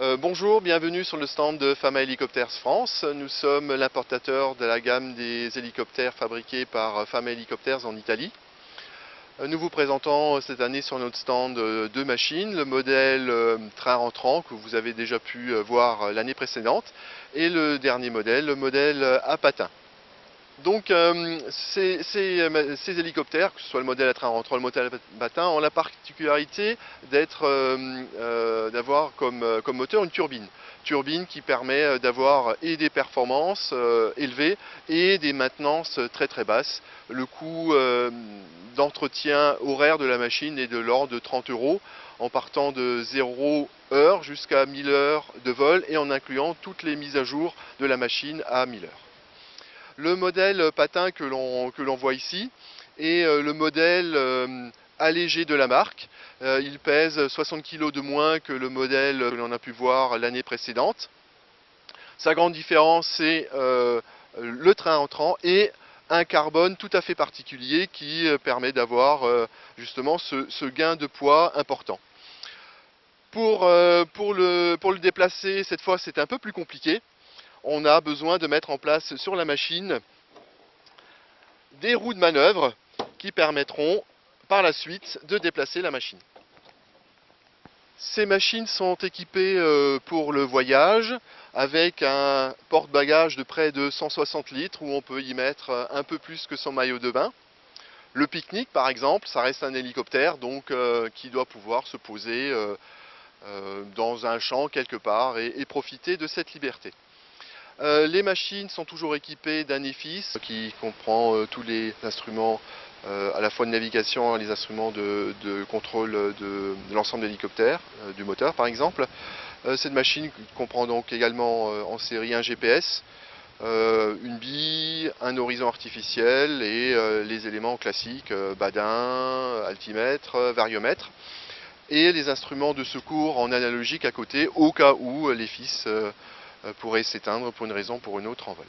Bonjour, bienvenue sur le stand de Fama Helicopters France. Nous sommes l'importateur de la gamme des hélicoptères fabriqués par Fama Helicopters en Italie. Nous vous présentons cette année sur notre stand deux machines, le modèle train rentrant que vous avez déjà pu voir l'année précédente et le dernier modèle, le modèle à patins. Donc ces hélicoptères, que ce soit le modèle à train rentrant ou le modèle à patins, ont la particularité d'avoir comme moteur une turbine. Turbine qui permet d'avoir et des performances élevées et des maintenances très basses. Le coût d'entretien horaire de la machine est de l'ordre de 30 € en partant de 0 heure jusqu'à 1000 heures de vol et en incluant toutes les mises à jour de la machine à 1000 heures. Le modèle patin que l'on voit ici est le modèle allégé de la marque. Il pèse 60 kg de moins que le modèle que l'on a pu voir l'année précédente. Sa grande différence, c'est le train entrant et un carbone tout à fait particulier qui permet d'avoir justement ce gain de poids important. Pour le déplacer, cette fois, c'est un peu plus compliqué. On a besoin de mettre en place sur la machine des roues de manœuvre qui permettront par la suite de déplacer la machine. Ces machines sont équipées pour le voyage avec un porte-bagages de près de 160 litres où on peut y mettre un peu plus que son maillot de bain. Le pique-nique par exemple, ça reste un hélicoptère donc qui doit pouvoir se poser dans un champ quelque part et profiter de cette liberté. Les machines sont toujours équipées d'un EFIS qui comprend tous les instruments à la fois de navigation et les instruments de contrôle de l'ensemble de l'hélicoptère, du moteur par exemple. Cette machine comprend donc également en série un GPS, une bille, un horizon artificiel et les éléments classiques, badin, altimètre, variomètre et les instruments de secours en analogique à côté au cas où l'EFIS pourrait s'éteindre pour une raison ou pour une autre en vol.